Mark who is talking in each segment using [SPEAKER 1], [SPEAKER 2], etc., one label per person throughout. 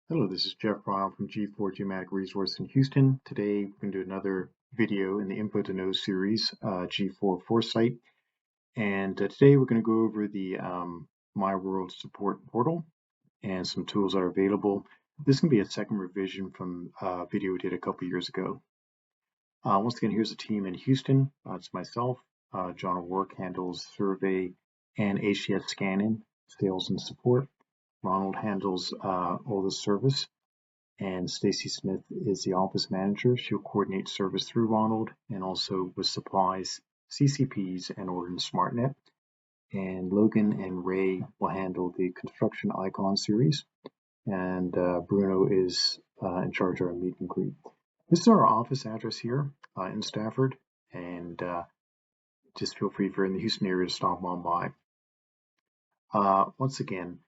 [SPEAKER 1] Hello, this is Jeff Ryle from G4 Geomatic Resource in Houston. Today, we're going to do another video in the Info to Know series, G4 Foresight. And today, we're going to go over the My World support portal and some tools that are available. This can be a second revision from a video we did a couple years ago. Once again, here's the team in Houston. It's myself. John O'Rourke handles survey and HDS scanning, sales and support. Ronald handles all the service. And Stacy Smith is the office manager. She'll coordinate service through Ronald and also with supplies, CCPs, and ordering SmartNet. And Logan and Ray will handle the construction icon series. And Bruno is in charge of our meet and greet. This is our office address here in Stafford. And just feel free if you're in the Houston area to stop on by. Once again,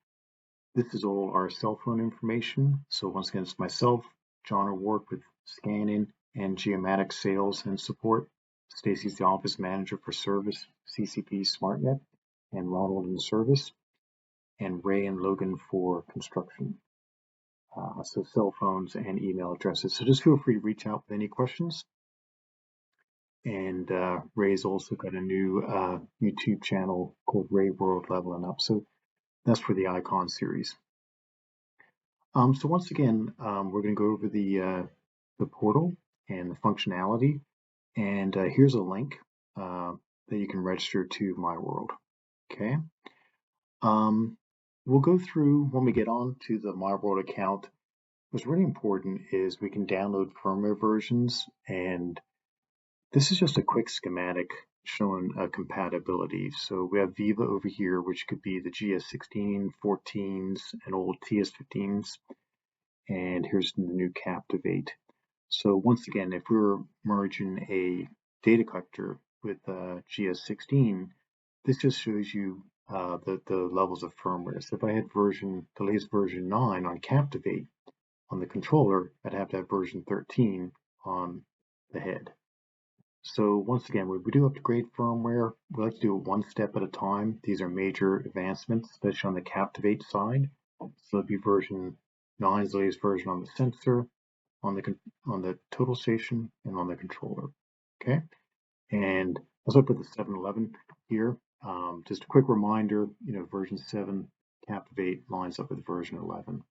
[SPEAKER 1] this is all our cell phone information. So once again, it's myself, John O'Rourke with scanning and geomatic sales and support. Stacy's the office manager for service, CCP SmartNet, and Ronald in service, and Ray and Logan for construction. So cell phones and email addresses. So just feel free to reach out with any questions. And Ray's also got a new YouTube channel called Ray World Leveling Up. So that's for the icon series. So once again, we're going to go over the portal and the functionality. And here's a link that you can register to My World. Okay. We'll go through when we get on to the My World account. What's really important is we can download firmware versions, and this is just a quick schematic showing compatibility. So we have Viva over here, which could be the GS16, 14s, and old TS15s. And here's the new Captivate. So once again, if we're merging a data collector with GS16, this just shows you the levels of firmware. So if I had the latest version 9 on Captivate on the controller, I'd have to have version 13 on the head. So once again, when we do upgrade firmware, we like to do it one step at a time. These are major advancements, especially on the Captivate side. So it'd be version 9 is the latest version on the sensor, on the total station, and on the controller. Okay, and also put the 711 here. Just a quick reminder, version 7 Captivate lines up with version 11.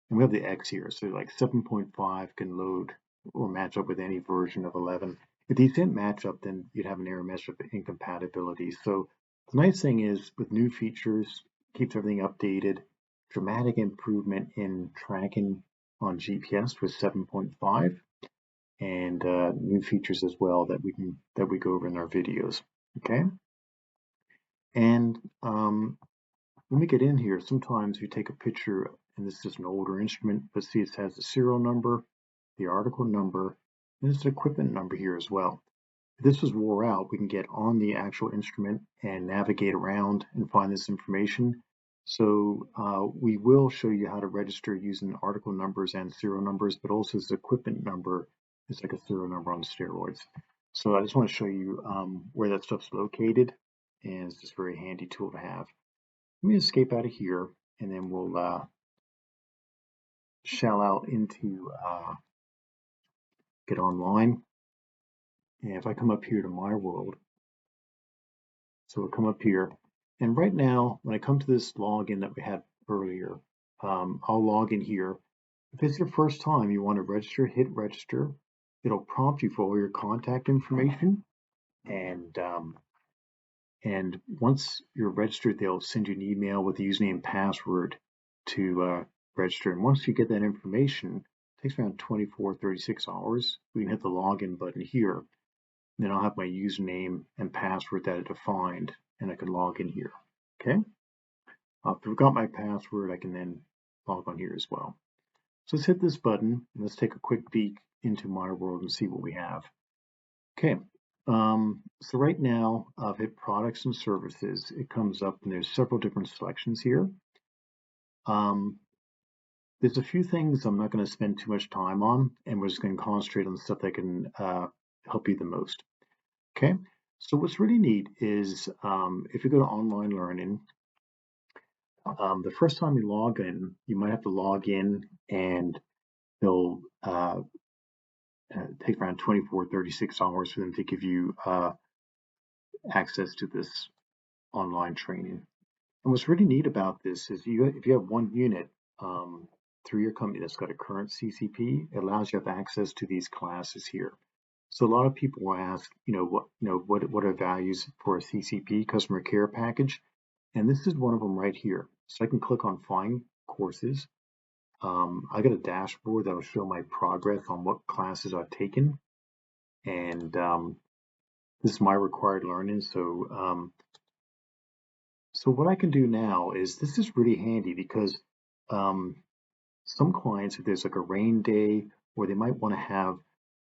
[SPEAKER 1] And we have the X here, so like 7.5 can load or match up with any version of 11. If these didn't match up, then you'd have an error message of incompatibility. So the nice thing is with new features, keeps everything updated, dramatic improvement in tracking on GPS with 7.5, and new features as well that we go over in our videos. Okay, and when we get in here, sometimes you take a picture, and this is an older instrument, but see it has the serial number, the article number, and there's an equipment number here as well. If this was wore out, we can get on the actual instrument and navigate around and find this information. So we will show you how to register using article numbers and serial numbers, but also this equipment number is like a serial number on steroids. So I just want to show you where that stuff's located, and it's just a very handy tool to have. Let me escape out of here, and then we'll shell out into get online. And if I come up here to My World, so we'll come up here, and right now, when I come to this login that we had earlier, I'll log in here. If it's your first time, you want to register, hit register. It'll prompt you for all your contact information, and once you're registered, they'll send you an email with the username and password to register. And once you get that information, it takes around 24, 36 hours. We can hit the login button here. Then I'll have my username and password that I defined, and I can log in here. Okay. If I've got my password, I can then log on here as well. So let's hit this button, and let's take a quick peek into My World and see what we have. Okay. So right now I've hit products and services. It comes up and there's several different selections here. There's a few things I'm not going to spend too much time on, and we're just going to concentrate on the stuff that can help you the most. Okay, so what's really neat is if you go to online learning, The first time you log in, you might have to log in, and they'll take around 24, 36 hours for them to give you access to this online training. And what's really neat about this is if you have one unit through your company that's got a current CCP, it allows you to have access to these classes here. So a lot of people will ask, what are values for a CCP, customer care package? And this is one of them right here. So I can click on Find Courses. I got a dashboard that will show my progress on what classes I've taken. And this is my required learning. So what I can do now is, this is really handy because some clients, if there's like a rain day, or they might want to have,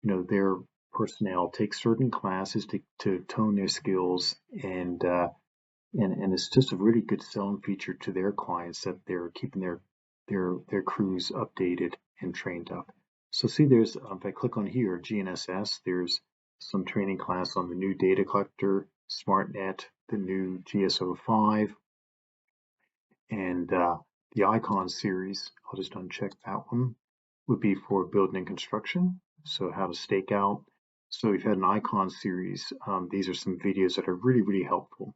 [SPEAKER 1] their personnel take certain classes to tone their skills, and it's just a really good selling feature to their clients that they're keeping their crews updated and trained up. So see, there's if I click on here, GNSS, there's some training class on the new data collector, SmartNet, the new GSO5, and the icon series. I'll just uncheck that one. Would be for building and construction. So how to stake out. So we've had an icon series. These are some videos that are really, really helpful.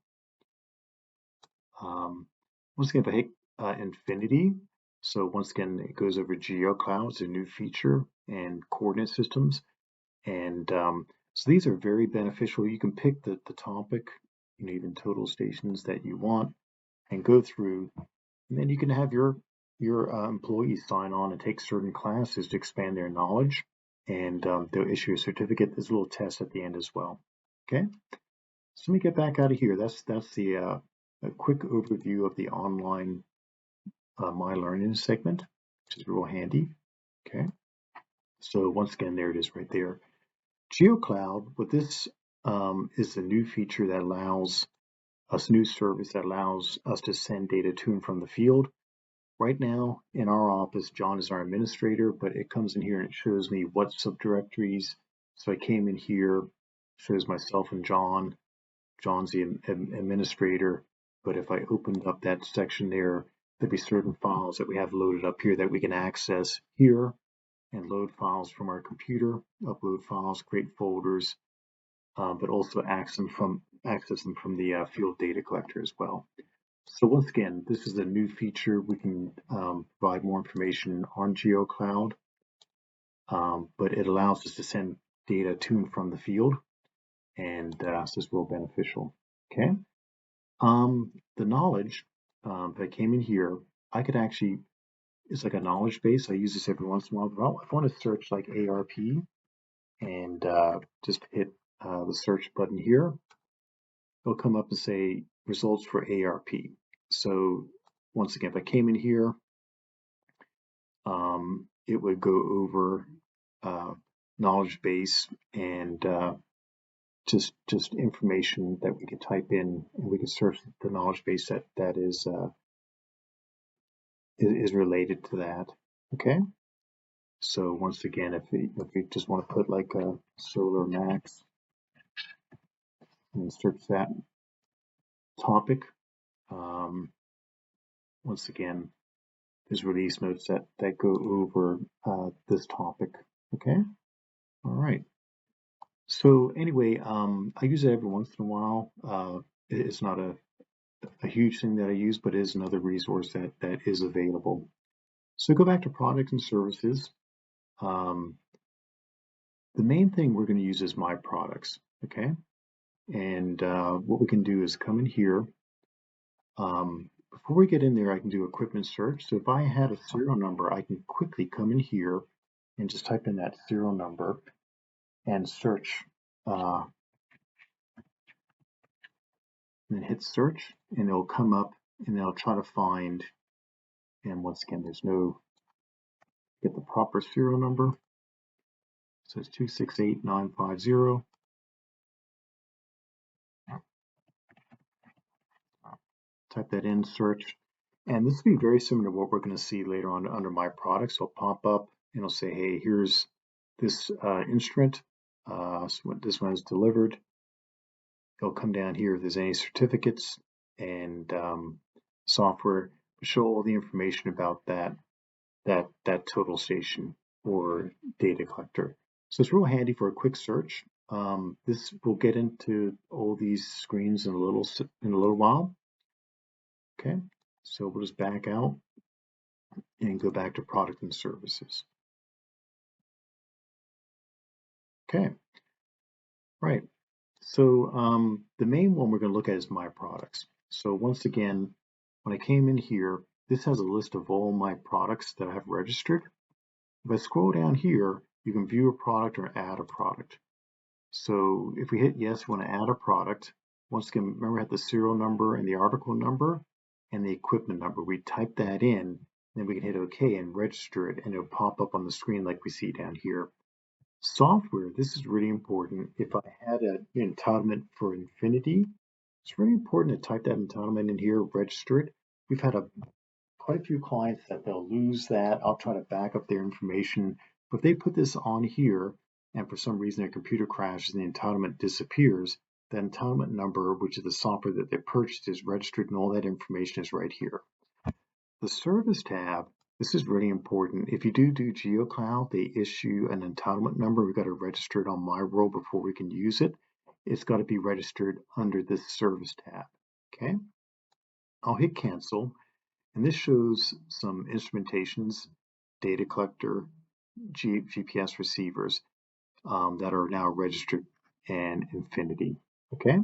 [SPEAKER 1] Once again, if I hit Infinity, so once again, it goes over Geocloud. It's a new feature, and coordinate systems. And so these are very beneficial. You can pick the topic, even total stations that you want, and go through. And then you can have your employees sign on and take certain classes to expand their knowledge, and they'll issue a certificate. There's a little test at the end as well. Okay, so let me get back out of here. That's the a quick overview of the online My Learning segment, which is real handy. Okay, so once again, there it is right there. Geocloud, what this is a new feature that allows us, new service that allows us to send data to and from the field. Right now in our office, John is our administrator, but it comes in here and it shows me what subdirectories. So I came in here, shows myself and John. John's the administrator, but if I opened up that section there, there'd be certain files that we have loaded up here that we can access here, and load files from our computer, upload files, create folders, but also access them from the field data collector as well. So once again, this is a new feature. We can provide more information on Geocloud, but it allows us to send data to and from the field, and so it's real beneficial. Okay. The knowledge, if I came in here, I could actually, it's like a knowledge base. I use this every once in a while. If I want to search like ARP, and just hit the search button here, it'll come up and say results for ARP. So once again, if I came in here, it would go over knowledge base, and just information that we could type in, and we can search the knowledge base that is related to that. Okay. So once again, if we just want to put like a solar max and search that topic, once again, there's release notes that go over this topic. Okay. All right. So anyway, I use it every once in a while. It's not a huge thing that I use, but it is another resource that is available. So go back to products and services. The main thing we're going to use is My Products. Okay. And what we can do is come in here. Before we get in there, I can do equipment search. So if I had a serial number, I can quickly come in here and just type in that serial number and search, and then hit search, and it'll come up, and then I'll try to find, and once again, there's no, get the proper serial number. So it's 268950. Type that in, search, and this will be very similar to what we're going to see later on under My Products. So it'll pop up and it'll say, hey, here's this instrument. So this one is delivered. It'll come down here if there's any certificates and software. show all the information about that total station or data collector. So it's real handy for a quick search. This will get into all these screens in a little while. Okay, so we'll just back out and go back to product and services. Okay, right. So the main one we're going to look at is my products. So once again, when I came in here, this has a list of all my products that I have registered. If I scroll down here, you can view a product or add a product. So if we hit yes, we want to add a product. Once again, remember we have the serial number and the article number and the equipment number. We type that in, then we can hit OK and register it, and it'll pop up on the screen like we see down here. Software, this is really important. If I had an entitlement for Infinity, it's really important to type that entitlement in here, register it. We've had quite a few clients that they'll lose that. I'll try to back up their information. But if they put this on here and for some reason their computer crashes and the entitlement disappears, that entitlement number, which is the software that they purchased, is registered and all that information is right here. The service tab, this is really important. If you do Geocloud, they issue an entitlement number. We've got to register it on My World before we can use it. It's got to be registered under this service tab. Okay, I'll hit cancel. And this shows some instrumentations, data collector, GPS receivers that are now registered in Infinity. Okay.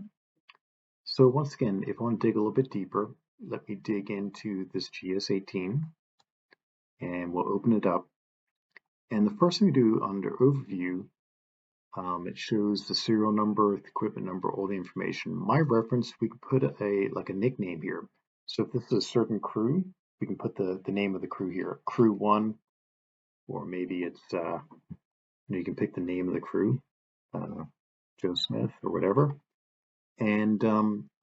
[SPEAKER 1] So once again, if I want to dig a little bit deeper, let me dig into this GS18 and we'll open it up. And the first thing we do under overview, it shows the serial number, the equipment number, all the information. My reference, we could put a nickname here. So if this is a certain crew, we can put the name of the crew here, crew 1, or maybe it's, you can pick the name of the crew, Joe Smith or whatever. And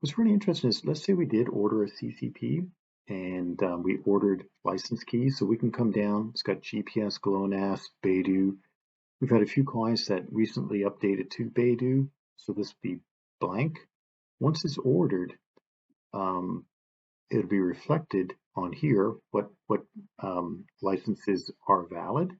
[SPEAKER 1] what's really interesting is, let's say we did order a CCP and we ordered license keys. So we can come down, it's got GPS, GLONASS, Beidou. We've had a few clients that recently updated to Beidou, so this will be blank. Once it's ordered, it'll be reflected on here what licenses are valid.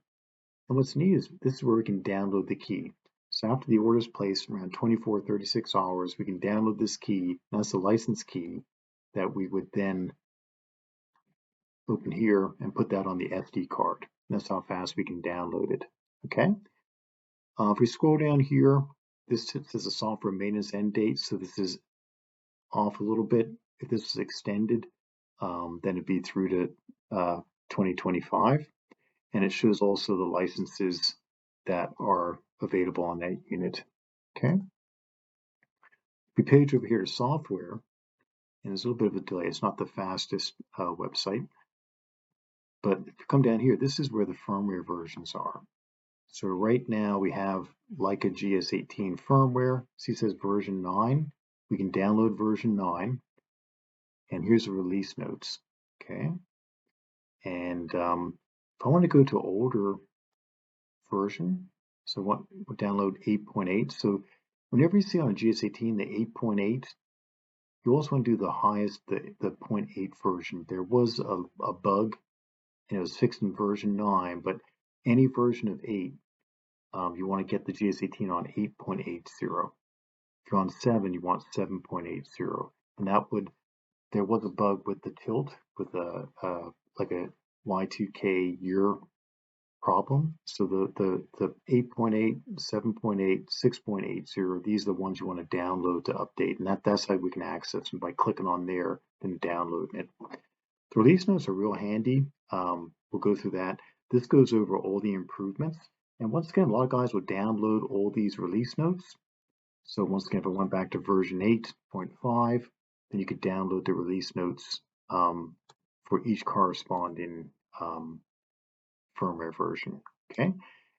[SPEAKER 1] And what's neat is this is where we can download the key. So after the order is placed, around 24, 36 hours, we can download this key. That's the license key that we would then open here and put that on the SD card. That's how fast we can download it. Okay. If we scroll down here, this says a software maintenance end date. So this is off a little bit. If this is extended, then it'd be through to 2025. And it shows also the licenses that are available on that unit. Okay. We page over here to software, and there's a little bit of a delay. It's not the fastest website. But if you come down here, this is where the firmware versions are. So right now we have Leica GS18 firmware. See, it says version 9. We can download version 9. And here's the release notes. Okay. And if I want to go to older version, so we'll download 8.8. So whenever you see on a GS18 the 8.8, you also want to do the highest, the 0.8 version. There was a bug, and it was fixed in version 9, but any version of 8, you want to get the GS18 on 8.80. If you're on 7, you want 7.80. And there was a bug with the tilt, with like a Y2K year problem. So the 8.8, 7.8, 6.80, these are the ones you want to download to update. And that's how we can access them, by clicking on there and downloading it. The release notes are real handy. We'll go through that. This goes over all the improvements. And once again, a lot of guys will download all these release notes. So once again, if I went back to version 8.5, then you could download the release notes for each corresponding firmware version. Okay,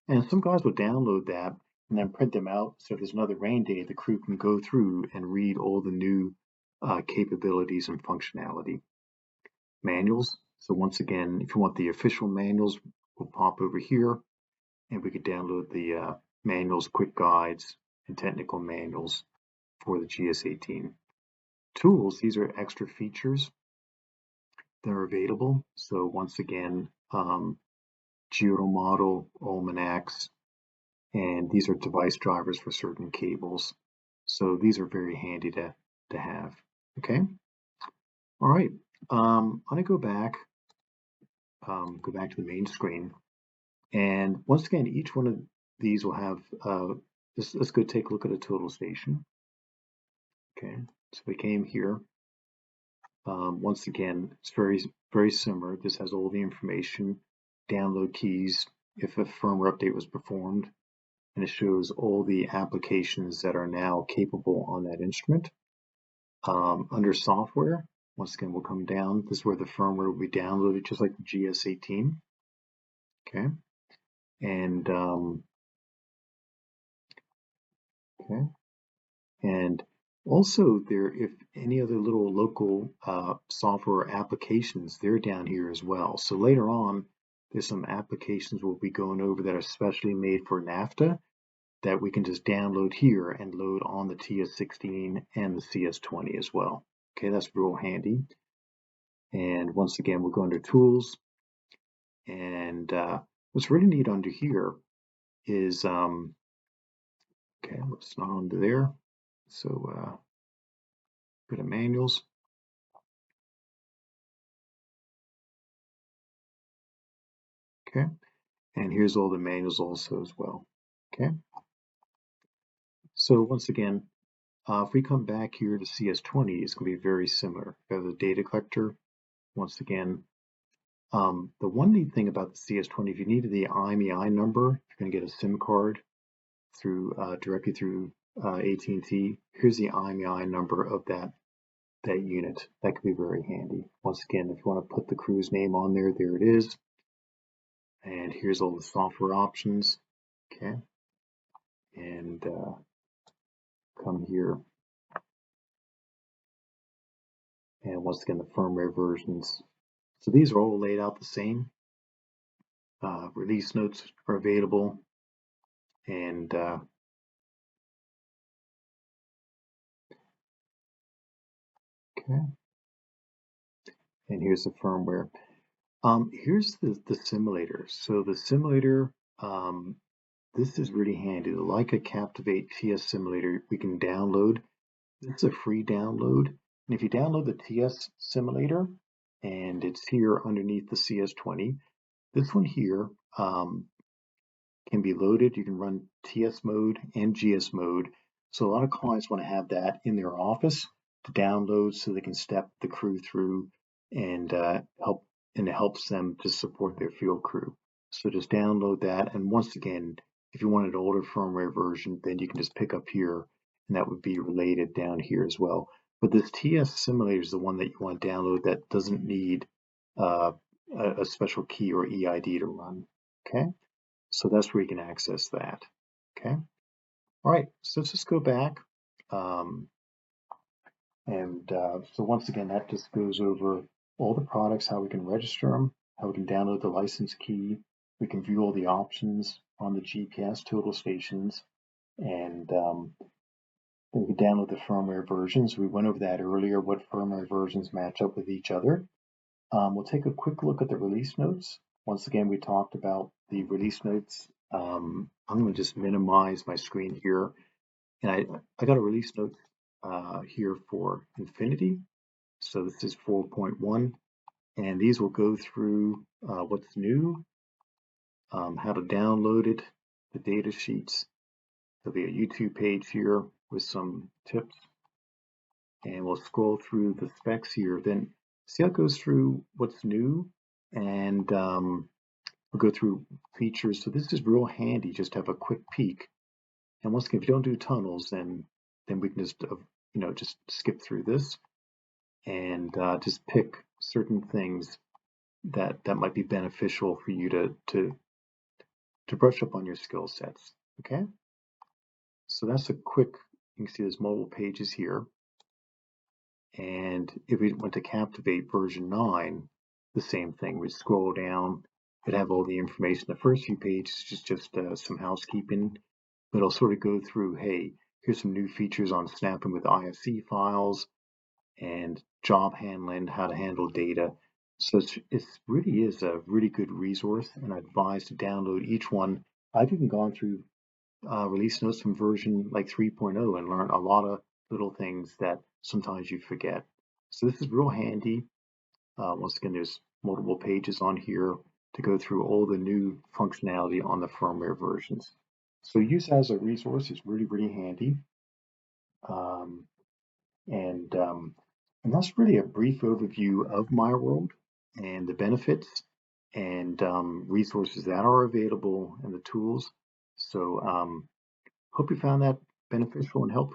[SPEAKER 1] and some guys will download that and then print them out. So if there's another rain day, the crew can go through and read all the new capabilities and functionality. Manuals. So once again, if you want the official manuals, we'll pop over here, and we could download the manuals, quick guides, and technical manuals for the GS18. Tools, these are extra features that are available. So once again, Geocloud model, almanacs, and these are device drivers for certain cables. So these are very handy to have. Okay. All right. I'm gonna go back to the main screen, and once again, each one of these will have. Let's go take a look at a total station. Okay. So we came here. Once again, it's very similar. This has all the information, download keys, if a firmware update was performed, and it shows all the applications that are now capable on that instrument. Under software, once again, we'll come down. This is where the firmware will be downloaded, just like the GS18. Okay, and okay, and also there, if any other little local software applications, they're down here as well. So later on, there's some applications we'll be going over that are specially made for NAFTA that we can just download here and load on the TS16 and the CS20 as well. Okay, that's real handy. And once again, we'll go under Tools. And what's really neat under here is, okay, let's not under there. So go to Manuals. Okay, and here's all the manuals also as well. Okay, so once again, if we come back here to CS20, it's going to be very similar. We have the data collector. Once again, the one neat thing about the CS20, if you needed the IMEI number, if you're going to get a SIM card through directly through AT&T, here's the IMEI number of that unit. That could be very handy. Once again, if you want to put the crew's name on there, there it is. And here's all the software options. Okay, and come here, and once again the firmware versions. So these are all laid out the same. Release notes are available, and okay, and here's the firmware. Here's the simulator. So the simulator, this is really handy. The Leica Captivate TS simulator we can download. This is a free download. And if you download the TS simulator, and it's here underneath the CS20, this one here can be loaded. You can run TS mode and GS mode. So a lot of clients want to have that in their office to download so they can step the crew through and help, and it helps them to support their field crew. So just download that. And once again, if you want an older firmware version, then you can just pick up here, and that would be related down here as well. But this TS simulator is the one that you want to download that doesn't need a special key or EID to run. Okay, so that's where you can access that. Okay, all right, so let's just go back. So once again, that just goes over all the products, how we can register them, how we can download the license key, we can view all the options on the GPS total stations, and then we can download the firmware versions. We went over that earlier, what firmware versions match up with each other. We'll take a quick look at the release notes. Once again, we talked about the release notes. I'm going to just minimize my screen here. And I got a release note here for Infinity. So this is 4.1. And these will go through what's new, how to download it, the data sheets. There'll be a YouTube page here with some tips. And we'll scroll through the specs here. Then see how it goes through what's new, and we'll go through features. So this is real handy, just to have a quick peek. And once again, if you don't do tunnels, then we can just just skip through this and just pick certain things that might be beneficial for you to brush up on your skill sets. Okay, so that's a quick. You can see there's multiple pages here. And if we went to Captivate version 9, the same thing. We'd scroll down, it'd have all the information. The first few pages is just some housekeeping, but it'll sort of go through, hey, here's some new features on snapping with IFC files and job handling, how to handle data. So it really is a really good resource, and I advise to download each one. I've even gone through release notes from version like 3.0 and learned a lot of little things that sometimes you forget. So this is real handy. Once again, there's multiple pages on here to go through all the new functionality on the firmware versions. So use as a resource is really, really handy. Um, and um, and that's really a brief overview of my world and the benefits and resources that are available and the tools. So hope you found that beneficial and helpful.